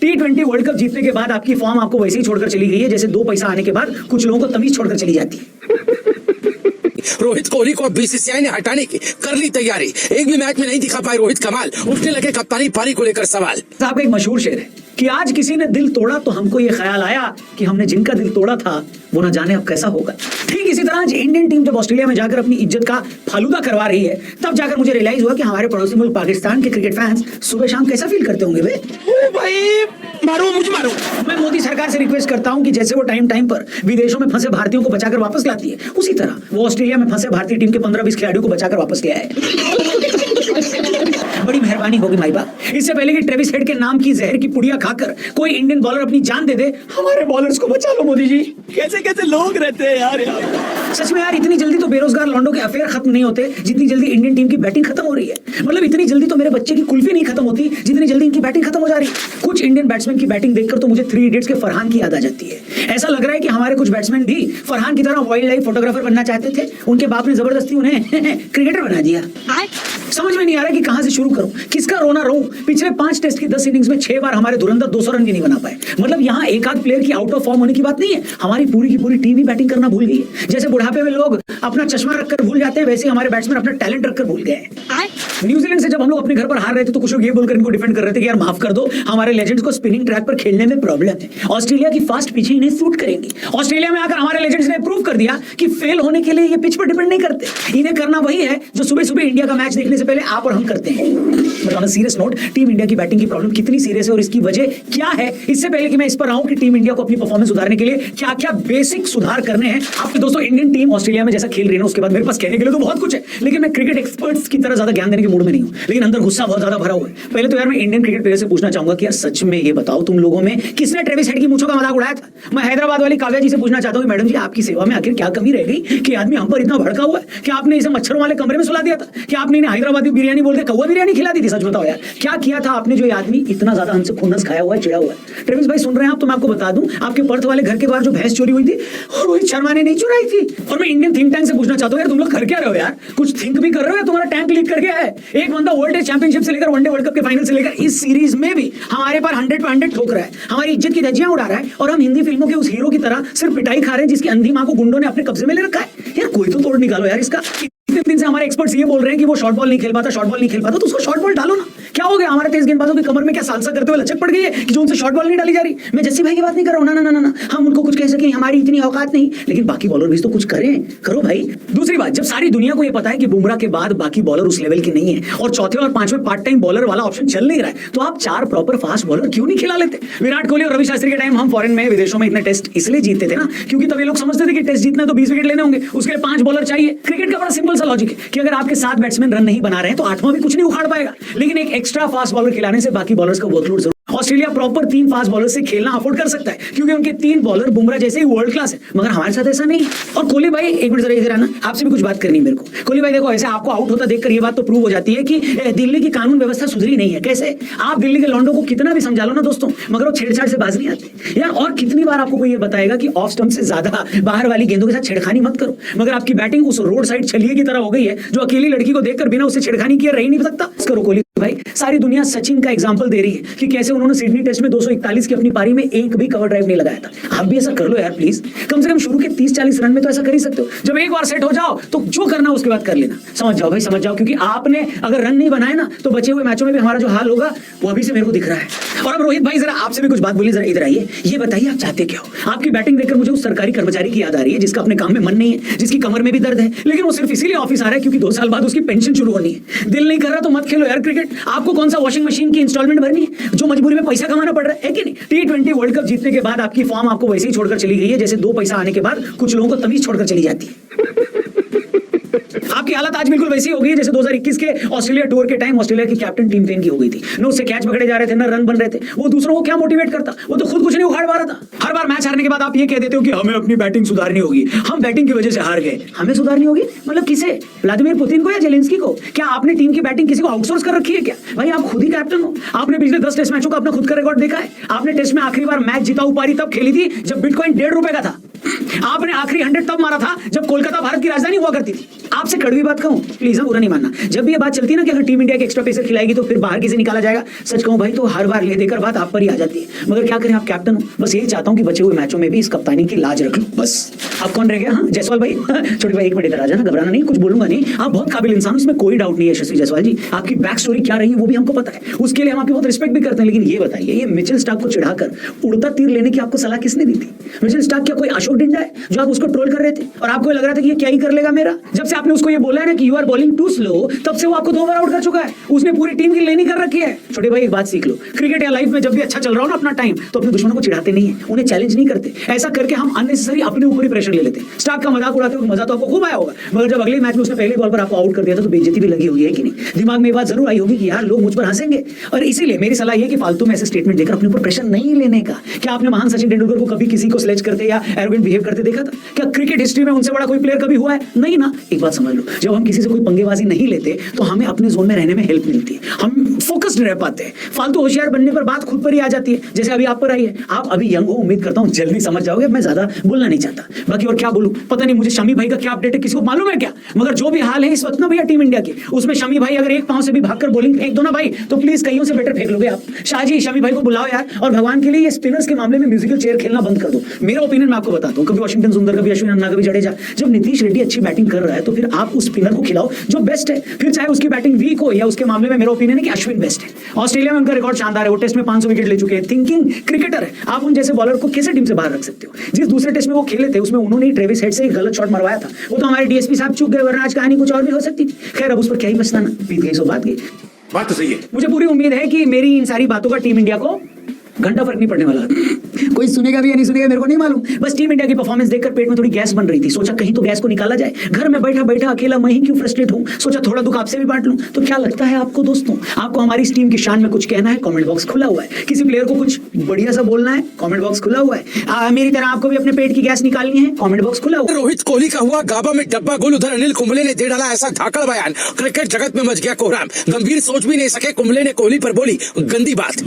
T20 world cup जीतने के बाद आपकी फॉर्म आपको वैसे ही छोड़कर चली गई है जैसे दो पैसा आने के बाद कुछ लोगों को तमीज छोड़कर चली जाती है। रोहित कोहली को बीसीसीआई ने हटाने की कर ली तैयारी। एक भी मैच में नहीं दिखा पाए रोहित कमाल, उठने लगे कप्तानी पारी को लेकर सवाल। आपका एक मशहूर शेर है कि आज किसी ने दिल तोड़ा तो हमको ये ख्याल आया कि हमने जिनका दिल तोड़ा था वो ना जाने अब कैसा होगा। ठीक इसी तरह आज इंडियन टीम जब ऑस्ट्रेलिया में जाकर अपनी इज्जत का फालूदा करवा रही है तब जाकर मुझे रियलाइज हुआ कि हमारे पड़ोसी मुल्क पाकिस्तान के क्रिकेट फैंस सुबह शाम कैसा फील करते होंगे भाई मारो मुझे मारो। मैं मोदी सरकार से रिक्वेस्ट करता हूं कि जैसे वो टाइम टाइम पर विदेशों में फंसे भारतीयों को बचाकर वापस लाती है उसी तरह वो ऑस्ट्रेलिया में फंसे भारतीय टीम के 15-20 खिलाड़ियों को बचाकर वापस ले आए। बड़ी मेहरबानी होगी भाई बाप। इससे पहले कि ट्रेविस हेड के नाम की जहर की पुड़िया खाकर कोई इंडियन बॉलर अपनी जान दे दे, हमारे बॉलर्स को बचा लो मोदी जी। कैसे कैसे लोग रहते हैं यार। सच में यार इतनी जल्दी तो बेरोजगार लॉन्डो के अफेयर खत्म नहीं होते जितनी जल्दी इंडियन टीम की बैटिंग खत्म हो रही है। मतलब इतनी जल्दी तो मेरे बच्चे की कुल्फी नहीं खत्म होती जितनी जल्दी इनकी बैटिंग खत्म हो जा रही है। कुछ इंडियन बैट्समैन की बैटिंग देखकर तो मुझे 3 इडियट्स के फरहान की याद आ जाती है। ऐसा लग रहा है कि हमारे कुछ बैट्समैन भी फरहान की तरह वाइल्ड लाइफ फोटोग्राफर बनना चाहते थे, उनके बाप ने जबरदस्ती उन्हें क्रिकेटर बना दिया। समझ में नहीं आ रहा कि कहां से शुरू करूं, किसका रोना रोऊं। पिछले 5 टेस्ट की 10 इनिंग्स में 6 बार हमारे धुरंधर 200 रन भी नहीं बना पाए। मतलब यहाँ एक आध प्लेयर की आउट ऑफ फॉर्म होने की बात नहीं है, हमारी पूरी की पूरी टीम ही बैटिंग करना भूल गई है। जैसे बुढ़ापे में लोग अपना चश्मा रखकर भूल जाते हैं वैसे हमारे बैट्समैन अपना टैलेंट रखकर भूल गए। न्यूजीलैंड से जब हम लोग अपने घर पर हार रहे थे तो कुछ लोग ये बोलकर इनको डिफेंड कर रहे थे कि यार माफ कर दो, हमारे लेजेंड्स को स्पिनिंग ट्रैक पर खेलने में प्रॉब्लम है, ऑस्ट्रेलिया की फास्ट पिच इन्हें सूट करेंगी। ऑस्ट्रेलिया में आकर हमारे लेजेंड्स ने प्रूव कर दिया कि फेल होने के लिए ये पिच पर डिपेंड नहीं करते, इन्हें करना वही है जो सुबह सुबह इंडिया का मैच देखने से पहले आप और हम करते हैं। But on a serious note, team India की बैटिंग की प्रॉब्लम कितनी सीरियस है और इसकी वजह क्या है, इससे पहले कि मैं इस पर आऊं कि टीम इंडिया को अपनी परफॉर्मेंस सुधारने के लिए क्या क्या बेसिक सुधार करने हैं। आपके दोस्तों इंडियन टीम ऑस्ट्रेलिया में जैसा खेल रही है उसके बाद मेरे पास कहने के लिए तो बहुत कुछ है, लेकिन मैं क्रिकेट एक्सपर्ट्स की तरह ज्यादा ज्ञान देने के मूड में नहीं हूं, लेकिन अंदर गुस्सा बहुत ज्यादा भरा हुआ है। पहले तो यार मैं इंडियन क्रिकेट प्लेयर से पूछना चाहूंगा कि यार सच में ये बताओ तुम लोगों में किसने ट्रेविस हेड की मूंछों का मजाक उड़ाया था। मैं हैदराबाद वाली काव्या जी से पूछना चाहता हूं कि मैडम जी आपकी सेवा में आखिर क्या कमी रह गई कि आदमी हम पर इतना भड़का हुआ है कि आपने इसे मच्छरों वाले कमरे में सुला दिया था, कि आपने इन्हें हैदराबादी बिरयानी बोल के कौवा बिरयानी खिला दी थी। सच बताओ यार क्या किया था आपने जो ये आदमी इतना ज्यादा हमसे खुन्नस खाया हुआ है, चिड़ा हुआ है। ट्रेविस भाई सुन रहे हैं आप तो मैं आपको बता दूं आपके पर्थ वाले घर के बाहर जो भैंस चोरी हुई थी और रोहित शर्मा ने नहीं चुराई थी। और मैं इंडियन थिंक टैंक से पूछना चाहता हूं यार तुम लोग कर क्या रहे हो यार, कुछ थिंक भी कर रहे हो या तुम्हारा टैंक लीक कर गया है। एक बंदा वर्ल्ड टेस्ट चैंपियनशिप से लेकर वनडे वर्ल्ड कप के फाइनल से लेकर इस सीरीज में भी हमारे पर 100 पे 100 ठोक रहा है, हमारी इज्जत की धज्जियां उड़ा रहा है और हम हिंदी फिल्मों के उस हीरो की तरह सिर्फ पिटाई खा रहे हैं जिसकी अंधी मां को गुंडों ने अपने कब्जे में ले रखा है। यार कोई तो तोड़ निकालो यार इसका। इतने दिन से हमारे एक्सपर्ट्स ये बोल रहे हैं कि वो शॉर्ट बॉल नहीं खेल पाता, शॉर्ट बॉल नहीं खेल पाता, तो उसको शॉर्ट बॉल डालो ना। क्या हो गया हमारे तेज गेंदबाजों की कमर में क्या सालसा करते हुए लचक पड़ गई है कि जो उनसे शॉर्ट बॉल नहीं डाली जा रही। मैं जस्सी भाई की बात नहीं कर रहा हूं, ना ना ना, हम उनको कुछ कह सकें हमारी इतनी औकात नहीं, लेकिन बाकी बॉलर भी तो कुछ करें, करो भाई। दूसरी बात, जब सारी दुनिया को ये पता है कि बुमराह के बाद बाकी बॉलर उस लेवल के नहीं है और चौथे और पांचवें पार्ट टाइम बॉलर वाला ऑप्शन चल नहीं रहा है, तो आप 4 प्रॉपर फास्ट बॉलर क्यों नहीं खिला लेते। विराट कोहली और रवि शास्त्री के टाइम हम फॉरेन में विदेशों में इतने टेस्ट इसलिए जीतते थे ना क्योंकि तब ये लोग समझते थे कि टेस्ट जीतना है तो 20 विकेट लेने होंगे, उसके लिए 5 बॉलर चाहिए। क्रिकेट का बड़ा सिंपल सा लॉजिक है कि अगर आपके 7 बैट्समैन रन नहीं बना रहे हैं तो 8वां भी कुछ नहीं उखाड़ पाएगा, लेकिन एक एक्स्ट्रा फास्ट बॉलर खिलाने से बाकी बॉलर्स का वर्कलोड जरूर। ऑस्ट्रेलिया प्रॉपर 3 फास्ट बॉलर से खेलना अफोर्ड कर सकता है क्योंकि उनके 3 बॉलर बुमराह जैसे ही वर्ल्ड क्लास है, मगर हमारे साथ ऐसा नहीं। और कोहली भाई एक मिनट जरा इधर आना, आपसे भी कुछ बात करनी है मेरे को। कोहली भाई देखो ऐसे आपको आउट होता देखकर ये बात तो प्रूव हो जाती है कि दिल्ली की कानून व्यवस्था सुधरी नहीं है। कैसे आप दिल्ली के लॉन्डो को कितना भी समझा लो ना दोस्तों, मगर वो छेड़छाड़ से बाज नहीं आते यार। और कितनी बार आपको कोई ये बताएगा कि ऑफ स्टंप से ज्यादा बाहर वाली गेंदों के साथ छेड़खानी मत करो, मगर आपकी बैटिंग उस रोड साइड छलिए की तरह हो गई है जो अकेली लड़की को देखकर बिना उससे छेड़खानी किए रह ही नहीं सकता। करो कोहली भाई, सारी दुनिया सचिन का एग्जांपल दे रही है कि कैसे उन्होंने सिडनी टेस्ट में 241 की अपनी पारी में एक भी कवर ड्राइव नहीं लगाया था। आप भी ऐसा कर लो यार प्लीज, कम से कम शुरू के 30-40 रन में तो ऐसा कर ही सकते हो। जब एक बार सेट हो जाओ तो जो करना उसके बाद कर लेना। समझ जाओ भाई, समझ जाओ, क्योंकि आपने अगर रन नहीं बनाए ना तो बचे हुए मैचों में भी हमारा जो हाल होगा वो अभी से मेरे को दिख रहा है। और अब रोहित भाई जरा आपसे भी कुछ बात बोलिए, जरा इधर आइए, ये बताइए आप चाहते क्या हो। आपकी बैटिंग देखकर मुझे उस सरकारी कर्मचारी की याद आ रही है जिसका अपने काम में मन नहीं है, जिसकी कमर में भी दर्द है, लेकिन वो सिर्फ इसीलिए ऑफिस आ रहा है क्योंकि 2 साल बाद उसकी पेंशन शुरू होनी है। दिल नहीं कर रहा तो मत खेलो यार क्रिकेट। आपको कौन सा वॉशिंग मशीन की इंस्टॉलमेंट भरनी है जो मजबूरी में पैसा कमाना पड़ रहा है कि नहीं। T20 वर्ल्ड कप जीतने के बाद आपकी फॉर्म आपको वैसे ही छोड़कर चली गई है जैसे 2 पैसा आने के बाद कुछ लोगों को तमीज छोड़कर चली जाती है। आपकी हालत आज बिल्कुल वैसी हो गई है जैसे 2021 के ऑस्ट्रेलिया टूर के टाइम ऑस्ट्रेलिया की कैप्टन टीम पेन की हो गई थी। न उससे कैच पकड़े जा रहे थे, न रन बन रहे थे, वो दूसरों को क्या मोटिवेट करता, वो तो खुद कुछ नहीं उखाड़ पा रहा था। हर बार मैच हारने के बाद आप ये कह देते हो कि हमें अपनी बैटिंग सुधारनी होगी, हम बैटिंग की वजह से हार गए। हमें सुधारनी होगी मतलब किसे, व्लादिमीर पुतिन को या जेलेंस्की को? क्या आपने टीम की बैटिंग किसी को आउटसोर्स कर रखी है क्या? भाई आप खुद ही कैप्टन हो, आपने पिछले 10 टेस्ट मैचों का अपना खुद का रिकॉर्ड देखा है। आपने टेस्ट में आखिरी बार मैच जीता हुआ पारी तब खेली थी जब बिटकॉइन ₹1.5 का था। आपने आखिरी 100 तब मारा था जब कोलकाता भारत की राजधानी हुआ करती थी। आपसे कड़वी बात कहूं, प्लीज बुरा नहीं मानना, जब भी ये बात चलती है ना कि अगर टीम इंडिया के एक्स्ट्रा पेसर खिलाएगी तो फिर बाहर किसे निकाला जाएगा, सच कहूं भाई तो हर बार ले देकर बात आप पर ही आ जाती है। मगर क्या करें, आप कैप्टन हो, बस यही चाहता हूं कि बचे हुए मैचों में भी इस कप्तानी की लाज रख लो बस। अब कौन रह गया? हाँ जायसवाल भाई छोटे भाई, एक मिनट इधर आ जाना, घबराना नहीं, कुछ बोलूंगा नहीं, आप बहुत काबिल इंसान हो, इसमें कोई डाउट नहीं है यशस्वी जायसवाल जी। आपकी बैक स्टोरी क्या रही है वो भी हमको पता है, उसके लिए हम आपकी बहुत रिस्पेक्ट भी करते हैं। लेकिन ये बताइए, ये मिचेल स्टार्क को चिढ़ाकर उड़ता तीर लेने की आपको सलाह किसने दी थी? मिचेल स्टार्क क्या कोई अशोक डिंडा है जो आप उसको ट्रोल कर रहे थे और आपको लग रहा था कि ये क्या ही कर लेगा मेरा? जब से आपने उसको ये बोला है ना कि you are bowling too slow, तब से वो आपको 2 बार आउट कर चुका है, उसने पूरी टीम की लेनी कर रखी है। छोटे भाई एक बात सीख लो, क्रिकेट या लाइफ में जब भी अच्छा चल रहा हो ना अपना टाइम, तो अपने दुश्मनों को चिढ़ाते नहीं है, उन्हें चैलेंज नहीं करते। ऐसा करके हम अननेसेसरी अपने ऊपर ही प्रेशर ले लेते हैं। स्टार्क का मजाक उड़ाते हो, मजा तो आपको खूब आया होगा, मगर जब अगले मैच में उसने पहले बॉल पर आपको आउट कर दिया था तो बेइज्जती भी लगी हुई है कि नहीं? दिमाग में ये बात जरूर आई होगी कि यार लोग मुझ पर हंसेंगे। और इसीलिए मेरी सलाह ये कि फालतू में ऐसे स्टेटमेंट देकर अपने ऊपर प्रेशर नहीं लेने का। क्या आपने महान सचिन तेंदुलकर को कभी किसी को स्लेज करते या एरोगेंट बिहेव करते देखा था? क्या क्रिकेट हिस्ट्री में उनसे बड़ा कोई प्लेयर कभी हुआ है? नहीं ना। एक बात समझ लो, जब हम किसी से कोई पंगेबाजी नहीं लेते तो हमें अपने जोन में रहने में हेल्प मिलती है, हम फोकस्ड रह पाते हैं। फालतू होशियार बनने पर बात खुद पर ही आ जाती है, जैसे अभी आप पर आई है। आप अभी यंग हो, उम्मीद करता हूं जल्दी समझ जाओगे। मैं ज्यादा बोलना नहीं चाहता, बाकी और क्या बोलूं पता नहीं। मुझे शमी भाई का क्या अपडेट है किसी को मालूम है क्या? मगर जो भी हाल है इस वक्त ना भैया टीम इंडिया के, उसमें शमी भाई अगर एक पांव से भी भागकर बॉलिंग फेंक दो ना भाई, तो प्लीज कईयों से बेटर फेंक लोगे आप। शाहजी शमी भाई को बुलाओ यार, और भगवान के लिए ये स्पिनर्स के मामले में म्यूजिकल चेयर खेलना बंद कर दो। मेरा ओपिनियन मैं आपको बताता हूं, कभी वाशिंगटन सुंदर, कभी अश्विन अन्ना, कभी जडेजा। जब नीतीश रेड्डी अच्छी बैटिंग कर रहा है तो फिर आप उस स्पिनर को खिलाओ जो बेस्ट है, फिर चाहे उसकी बैटिंग वीक हो या उसके मामले में मेरा ओपिनियन है कि अश्विन बेस्ट है। ऑस्ट्रेलिया में उनका रिकॉर्ड शानदार है, वो टेस्ट में 500 विकेट ले चुके हैं, थिंकिंग क्रिकेटर है। आप उन जैसे बॉलर को कैसे टीम से बाहर रख सकते हो? जिस दूसरे टेस्ट में वो खेले थे उसमें उन्होंने ट्रेविस हेड से एक गलत शॉट मरवाया था, वो तो हमारे डीएसपी साहब चूक गए, वरना आज कहानी कुछ और भी हो सकती थी। खैर अब उस पर क्या ही बचना, बीत गई सो बात गई। बात तो सही है। मुझे पूरी उम्मीद है कि मेरी इन सारी बातों का टीम इंडिया को घंटा फर्क नहीं पड़ने वाला। कोई सुनेगा भी या नहीं सुनेगा मेरे को नहीं मालूम, बस टीम इंडिया की परफॉर्मेंस देखकर पेट में थोड़ी गैस बन रही थी, सोचा कहीं तो गैस को निकाला जाए। घर में बैठा बैठा अकेला मैं ही क्यों फ्रस्ट्रेट हूं, सोचा थोड़ा दुख आपसे भी बांट लूं। तो क्या लगता है आपको दोस्तों, आपको हमारी इस टीम की शान में कुछ कहना है? कमेंट बॉक्स खुला हुआ है। किसी प्लेयर को कुछ बढ़िया सा बोलना है? कमेंट बॉक्स खुला हुआ है। मेरी तरह आपको भी अपने पेट की गैस निकालनी है? कमेंट बॉक्स खुला हुआ है। रोहित कोहली का हुआ गाबा में डब्बा गोल, उधर अनिल कुंबले ने दे डाला ऐसा धाकड़ बयान, क्रिकेट जगत में मच गया कोहराम। गंभीर सोच भी नहीं सके कुंबले ने कोहली पर बोली गंदी बात।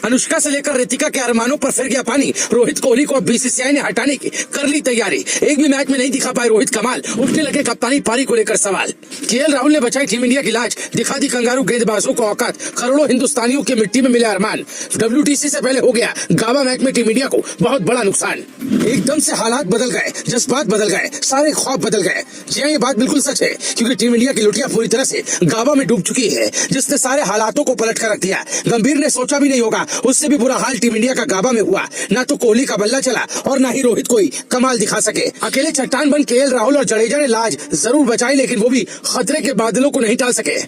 अनुष्का से लेकर रितिका के अरमानों पर फिर गया पानी। रोहित कोहली को बीसीसीआई ने हटाने की कर ली तैयारी। एक भी मैच में नहीं दिखा पाए रोहित कमाल, उठने लगे कप्तानी पारी को लेकर सवाल। केएल राहुल ने बचाई टीम इंडिया की लाज, दिखा दी कंगारू गेंदबाजों को औकात। करोड़ों हिंदुस्तानियों की मिट्टी में मिले अरमान। WTC से पहले हो गया गाबा मैच में टीम इंडिया को बहुत बड़ा नुकसान। एकदम से हालात बदल गए, जज्बात बदल गए, सारे ख्वाब बदल गए। जी हाँ, ये बात बिल्कुल सच है, क्योंकि टीम इंडिया की लुटिया पूरी तरह से गाबा में डूब चुकी है, जिसने सारे हालातों को पलट कर रख दिया। गंभीर ने सोचा भी नहीं होगा, उससे भी बुरा हाल टीम इंडिया का गाबा में हुआ। ना तो कोहली का बल्ला चला और ना ही रोहित कोई कमाल दिखा सके। अकेले चट्टान बन केएल राहुल और जडेजा ने लाज जरूर बचाई, लेकिन वो भी खतरे के बादलों को नहीं टाल सके,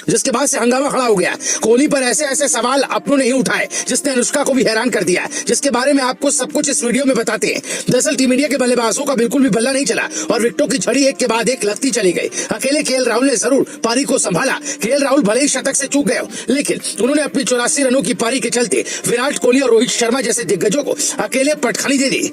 जिसके बाद से हंगामा खड़ा हो गया। कोहली पर ऐसे ऐसे सवाल अपनों ने ही उठाए जिसने अनुष्का को भी हैरान कर दिया, जिसके बारे में आपको सब कुछ इस वीडियो में बताते हैं। दरअसल टीम इंडिया के बल्लेबाजों का बिल्कुल भी बल्ला नहीं चला और विकेटों की झड़ी एक के बाद एक लगती चली गई। अकेले केएल राहुल ने जरूर पारी को संभाला। केएल राहुल भले ही शतक से चूक गए, लेकिन उन्होंने अपनी 84 रनों की पारी के चलते विराट कोहली और रोहित शर्मा जैसे दिग्गजों को अकेले पटखनी दे दी।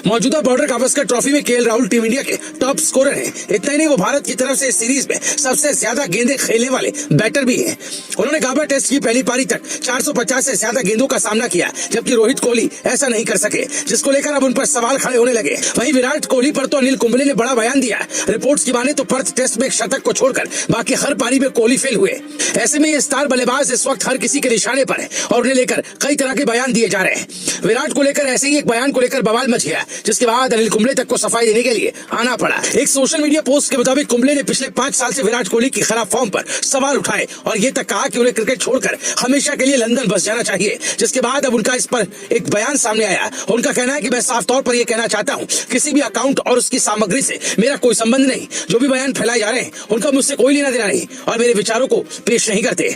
मौजूदा बॉर्डर गावस्कर ट्रॉफी में केएल राहुल टीम इंडिया के टॉप स्कोरर हैं। इतना ही नहीं, वो भारत की तरफ से इस सीरीज में सबसे ज्यादा गेंदें खेलने वाले बैटर भी हैं। उन्होंने गाबा टेस्ट की पहली पारी तक 450 से ज्यादा गेंदों का सामना किया, जबकि रोहित कोहली ऐसा नहीं कर सके, जिसको लेकर अब उन पर सवाल खड़े होने लगे। वहीं विराट कोहली पर तो अनिल कुंबले ने बड़ा बयान दिया। रिपोर्ट्स की माने तो पर्थ टेस्ट में एक शतक को छोड़कर बाकी हर पारी में कोहली फेल हुए। ऐसे में ये स्टार बल्लेबाज इस वक्त हर किसी के निशाने पर है और उन्हें लेकर कई तरह के बयान दिए जा रहे हैं। विराट को लेकर ऐसे ही एक बयान को लेकर बवाल मच गया, जिसके बाद अनिल कुंबले तक को सफाई देने के लिए आना पड़ा। एक सोशल मीडिया पोस्ट के मुताबिक कुंबले ने पिछले 5 साल से विराट कोहली की खराब फॉर्म पर सवाल उठाए और ये तक कहा कि उन्हें क्रिकेट छोड़कर हमेशा के लिए लंदन बस जाना चाहिए। जिसके बाद अब उनका इस पर एक बयान सामने आया। उनका कहना है कि मैं साफ तौर पर यह कहना चाहता हूं, किसी भी अकाउंट और उसकी सामग्री से मेरा कोई संबंध नहीं। जो भी बयान फैलाए जा रहे हैं उनका मुझसे कोई लेना देना नहीं और मेरे विचारों को पेश नहीं करते।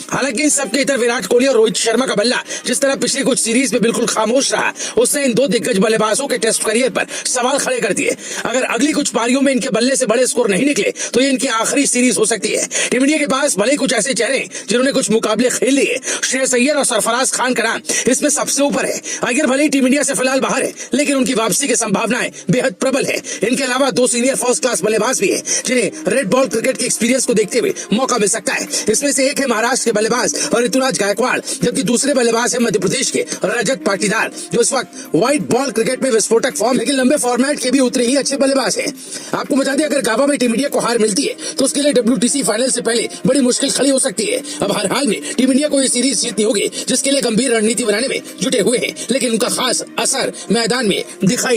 हालांकि इन सबके इधर विराट कोहली और रोहित शर्मा का बल्ला जिस तरह पिछली कुछ सीरीज में बिल्कुल खामोश रहा, उसने इन दो दिग्गज बल्लेबाजों के टेस्ट करियर पर सवाल खड़े कर दिए। अगर अगली कुछ पारियों में इनके बल्ले से बड़े स्कोर नहीं निकले तो ये इनकी आखिरी सीरीज हो सकती है। टीम इंडिया के पास भले कुछ ऐसे चेहरे जिन्होंने कुछ मुकाबले खेल लिए, श्रेयस अय्यर और सरफराज खान का नाम इसमें सबसे ऊपर है। अय्यर भले ही टीम इंडिया से फिलहाल बाहर है, लेकिन उनकी वापसी की संभावनाएं बेहद प्रबल है। इनके अलावा 2 सीनियर फर्स्ट क्लास बल्लेबाज भी है, जिन्हें रेड बॉल क्रिकेट के एक्सपीरियंस को देखते हुए मौका मिल सकता है। इसमें से एक है महाराष्ट्र के बल्लेबाज ऋतुराज गायकवाड़, जबकि दूसरे बल्लेबाज है मध्य प्रदेश के रजत पाटीदार, जो इस वक्त व्हाइट बॉल क्रिकेट में विस्फोटक फॉर्म, लेकिन लंबे फॉर्मेट के भी उतरे ही अच्छे बल्लेबाज हैं। आपको बता दें, अगर गाबा में टीम इंडिया को हार मिलती है तो उसके लिए WTC फाइनल से पहले बड़ी मुश्किल खड़ी हो सकती है। अब हर हाल में टीम इंडिया को ये सीरीज जीतनी होगी, जिसके लिए गंभीर रणनीति बनाने में जुटे हुए हैं, लेकिन उनका खास असर मैदान में दिखाई